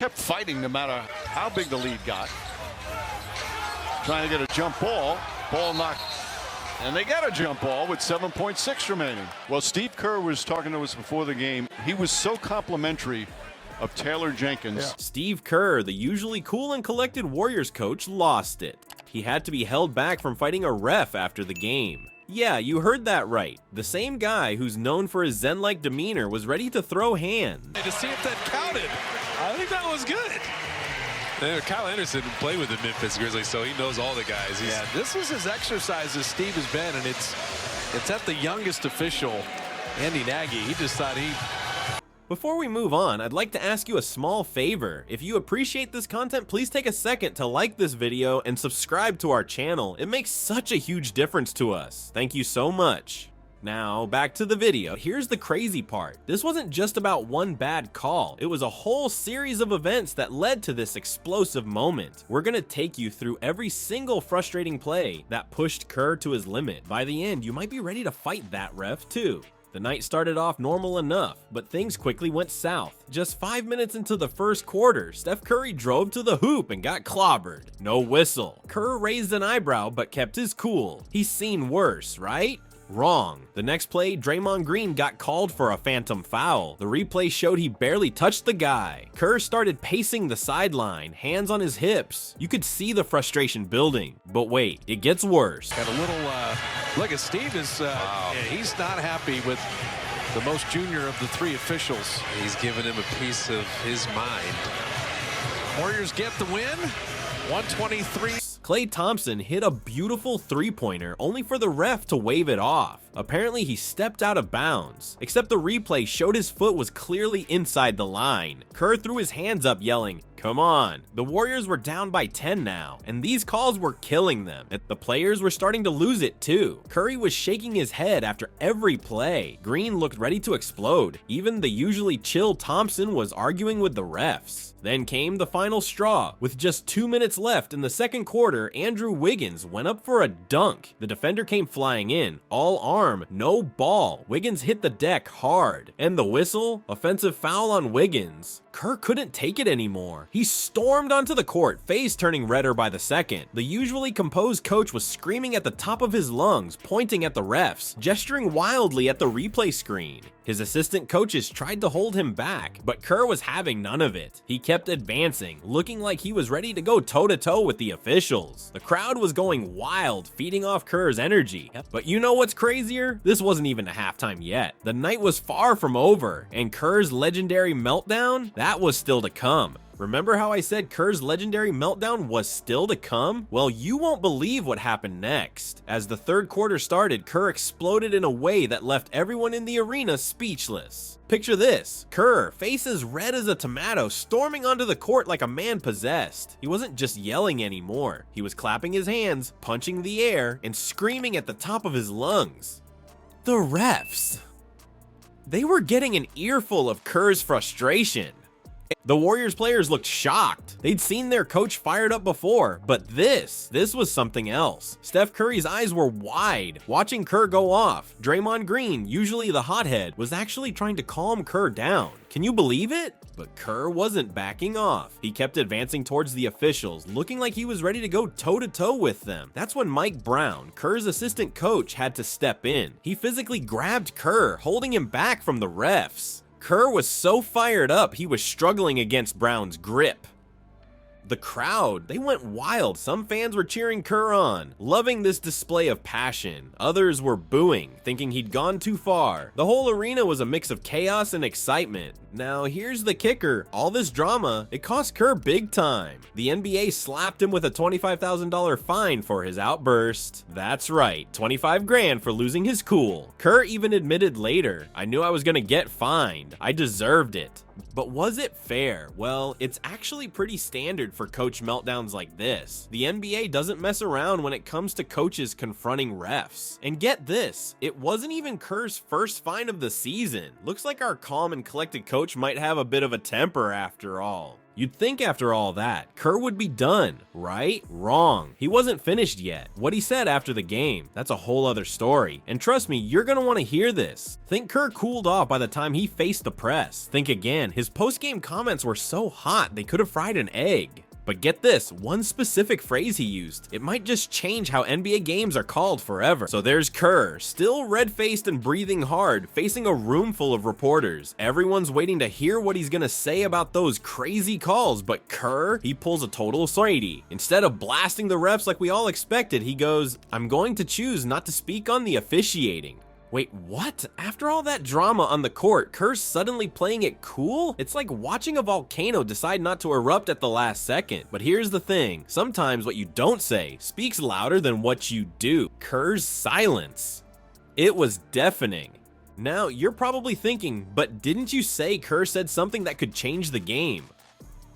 Kept fighting no matter how big the lead got. Trying to get a jump ball. Ball knocked. And they got a jump ball with 7.6 remaining. Well, Steve Kerr was talking to us before the game. He was so complimentary of Taylor Jenkins. Yeah. Steve Kerr, the usually cool and collected Warriors coach, lost it. He had to be held back from fighting a ref after the game. Yeah, you heard that right. The same guy who's known for his zen-like demeanor was ready to throw hands. To see if that counted. I think that was good. Kyle Anderson played with the Memphis Grizzlies, so he knows all the guys. Yeah, this is as exercise as Steve has been, and it's at the youngest official, Andy Nagy. He just thought he... Before we move on, I'd like to ask you a small favor. If you appreciate this content, please take a second to like this video and subscribe to our channel. It makes such a huge difference to us. Thank you so much. Now, back to the video. Here's the crazy part. This wasn't just about one bad call. It was a whole series of events that led to this explosive moment. We're gonna take you through every single frustrating play that pushed Kerr to his limit. By the end, you might be ready to fight that ref too. The night started off normal enough, but things quickly went south. Just 5 minutes into the first quarter, Steph Curry drove to the hoop and got clobbered. No whistle. Kerr raised an eyebrow but kept his cool. He's seen worse, right? Wrong. The next play, Draymond Green got called for a phantom foul. The replay showed he barely touched the guy. Kerr started pacing the sideline, hands on his hips. You could see the frustration building. But wait, it gets worse. Got a little look at Steve is yeah, he's not happy with the most junior of the three officials. He's giving him a piece of his mind. Warriors get the win. 123. Klay Thompson hit a beautiful three-pointer only for the ref to wave it off. Apparently he stepped out of bounds, except the replay showed his foot was clearly inside the line. Kerr threw his hands up yelling, "Come on." The Warriors were down by 10 now, and these calls were killing them. The players were starting to lose it too. Curry was shaking his head after every play. Green looked ready to explode. Even the usually chill Thompson was arguing with the refs. Then came the final straw. With just 2 minutes left in the second quarter, Andrew Wiggins went up for a dunk. The defender came flying in, all arm, no ball. Wiggins hit the deck hard. And the whistle? Offensive foul on Wiggins. Kerr couldn't take it anymore. He stormed onto the court, face turning redder by the second. The usually composed coach was screaming at the top of his lungs, pointing at the refs, gesturing wildly at the replay screen. His assistant coaches tried to hold him back, but Kerr was having none of it. He kept advancing, looking like he was ready to go toe-to-toe with the officials. The crowd was going wild, feeding off Kerr's energy. But you know what's crazier? This wasn't even a halftime yet. The night was far from over, and Kerr's legendary meltdown? That was still to come. Remember how I said Kerr's legendary meltdown was still to come? Well, you won't believe what happened next. As the third quarter started, Kerr exploded in a way that left everyone in the arena speechless. Picture this, Kerr, face as red as a tomato, storming onto the court like a man possessed. He wasn't just yelling anymore. He was clapping his hands, punching the air, and screaming at the top of his lungs. The refs. They were getting an earful of Kerr's frustration. The Warriors players looked shocked. They'd seen their coach fired up before, but this was something else. Steph Curry's eyes were wide, watching Kerr go off. Draymond Green, usually the hothead, was actually trying to calm Kerr down. Can you believe it? But Kerr wasn't backing off. He kept advancing towards the officials, looking like he was ready to go toe-to-toe with them. That's when Mike Brown, Kerr's assistant coach, had to step in. He physically grabbed Kerr, holding him back from the refs. Kerr was so fired up, he was struggling against Brown's grip. The crowd, they went wild. Some fans were cheering Kerr on, loving this display of passion. Others were booing, thinking he'd gone too far. The whole arena was a mix of chaos and excitement. Now here's the kicker, all this drama, it cost Kerr big time. The NBA slapped him with a $25,000 fine for his outburst. That's right, 25 grand for losing his cool. Kerr even admitted later, "I knew I was gonna get fined. I deserved it." But was it fair? Well, it's actually pretty standard for coach meltdowns like this. The NBA doesn't mess around when it comes to coaches confronting refs. And get this, it wasn't even Kerr's first fine of the season. Looks like our calm and collected coach might have a bit of a temper after all. You'd think after all that, Kerr would be done, right? Wrong. He wasn't finished yet. What he said after the game, that's a whole other story. And trust me, you're gonna want to hear this. Think Kerr cooled off by the time he faced the press. Think again, his post-game comments were so hot they could have fried an egg. But get this, one specific phrase he used. It might just change how NBA games are called forever. So there's Kerr, still red-faced and breathing hard, facing a room full of reporters. Everyone's waiting to hear what he's gonna say about those crazy calls, but Kerr, he pulls a total Brady. Instead of blasting the refs like we all expected, he goes, "I'm going to choose not to speak on the officiating." Wait, what? After all that drama on the court, Kerr's suddenly playing it cool? It's like watching a volcano decide not to erupt at the last second. But here's the thing, sometimes what you don't say speaks louder than what you do. Kerr's silence. It was deafening. Now, you're probably thinking, but didn't you say Kerr said something that could change the game?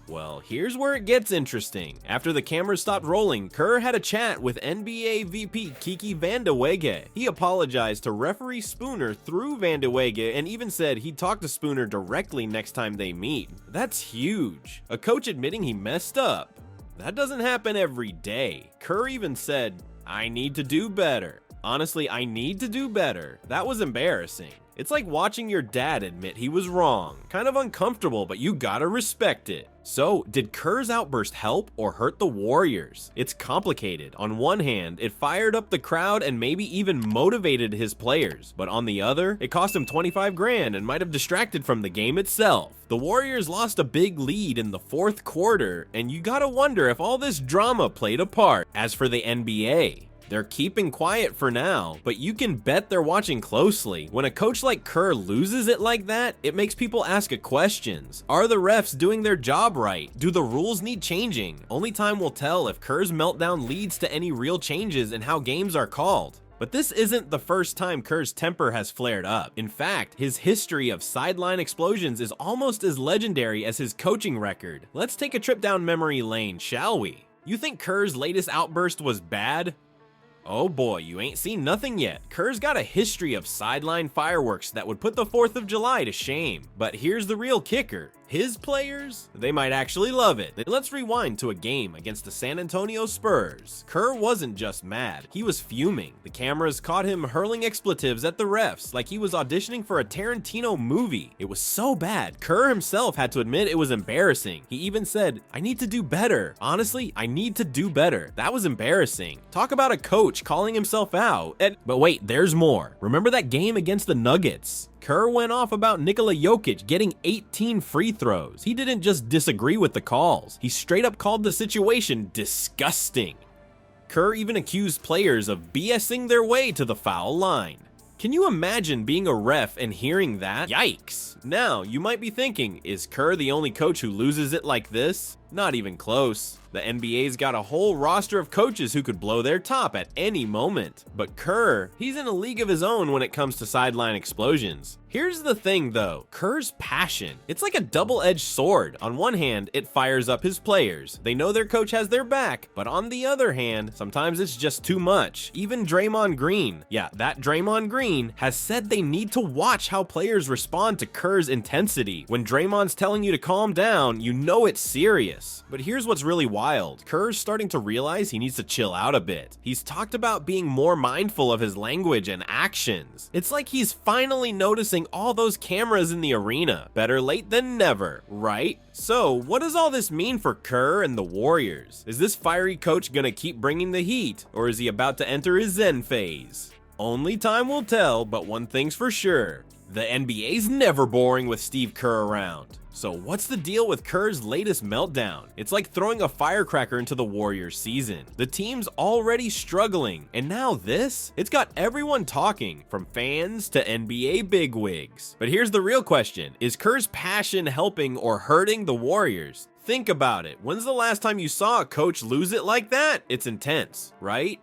Well, here's where it gets interesting. After the cameras stopped rolling, Kerr had a chat with NBA VP Kiki Vandeweghe. He apologized to referee Spooner through Vandeweghe and even said he'd talk to Spooner directly next time they meet. That's huge. A coach admitting he messed up. That doesn't happen every day. Kerr even said, "I need to do better." Honestly, I need to do better. That was embarrassing. It's like watching your dad admit he was wrong. Kind of uncomfortable, but you gotta respect it. So, did Kerr's outburst help or hurt the Warriors? It's complicated. On one hand, it fired up the crowd and maybe even motivated his players. But on the other, it cost him 25 grand and might have distracted from the game itself. The Warriors lost a big lead in the fourth quarter, and you gotta wonder if all this drama played a part. As for the NBA, they're keeping quiet for now, but you can bet they're watching closely. When a coach like Kerr loses it like that, it makes people ask questions. Are the refs doing their job right? Do the rules need changing? Only time will tell if Kerr's meltdown leads to any real changes in how games are called. But this isn't the first time Kerr's temper has flared up. In fact, his history of sideline explosions is almost as legendary as his coaching record. Let's take a trip down memory lane, shall we? You think Kerr's latest outburst was bad? Oh boy, you ain't seen nothing yet. Kerr's got a history of sideline fireworks that would put the 4th of July to shame. But here's the real kicker. His players, they might actually love it. Let's rewind to a game against the San Antonio Spurs. Kerr wasn't just mad, he was fuming. The cameras caught him hurling expletives at the refs like he was auditioning for a Tarantino movie. It was so bad, Kerr himself had to admit it was embarrassing. He even said, "I need to do better. Honestly, I need to do better." That was embarrassing. Talk about a coach calling himself out. But wait, there's more. Remember that game against the Nuggets? Kerr went off about Nikola Jokic getting 18 free throws. He didn't just disagree with the calls. He straight up called the situation disgusting. Kerr even accused players of BSing their way to the foul line. Can you imagine being a ref and hearing that? Yikes. Now, you might be thinking, is Kerr the only coach who loses it like this? Not even close. The NBA's got a whole roster of coaches who could blow their top at any moment. But Kerr, he's in a league of his own when it comes to sideline explosions. Here's the thing though, Kerr's passion. It's like a double-edged sword. On one hand, it fires up his players. They know their coach has their back. But on the other hand, sometimes it's just too much. Even Draymond Green, yeah, that Draymond Green, has said they need to watch how players respond to Kerr's intensity. When Draymond's telling you to calm down, you know it's serious. But here's what's really wild. Kerr's starting to realize he needs to chill out a bit. He's talked about being more mindful of his language and actions. It's like he's finally noticing all those cameras in the arena. Better late than never, right? So, what does all this mean for Kerr and the Warriors? Is this fiery coach gonna keep bringing the heat, or is he about to enter his zen phase? Only time will tell, but one thing's for sure. The NBA's never boring with Steve Kerr around. So what's the deal with Kerr's latest meltdown? It's like throwing a firecracker into the Warriors season. The team's already struggling, and now this? It's got everyone talking, from fans to NBA bigwigs. But here's the real question. Is Kerr's passion helping or hurting the Warriors? Think about it. When's the last time you saw a coach lose it like that? It's intense, right?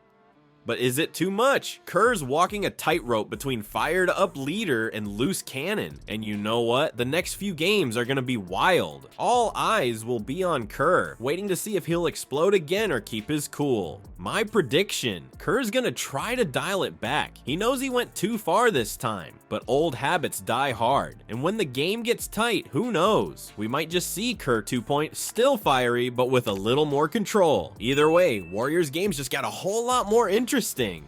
But is it too much? Kerr's walking a tightrope between fired up leader and loose cannon. And you know what? The next few games are gonna be wild. All eyes will be on Kerr, waiting to see if he'll explode again or keep his cool. My prediction, Kerr's gonna try to dial it back. He knows he went too far this time, but old habits die hard. And when the game gets tight, who knows? We might just see Kerr 2-point still fiery, but with a little more control. Either way, Warriors games just got a whole lot more interesting.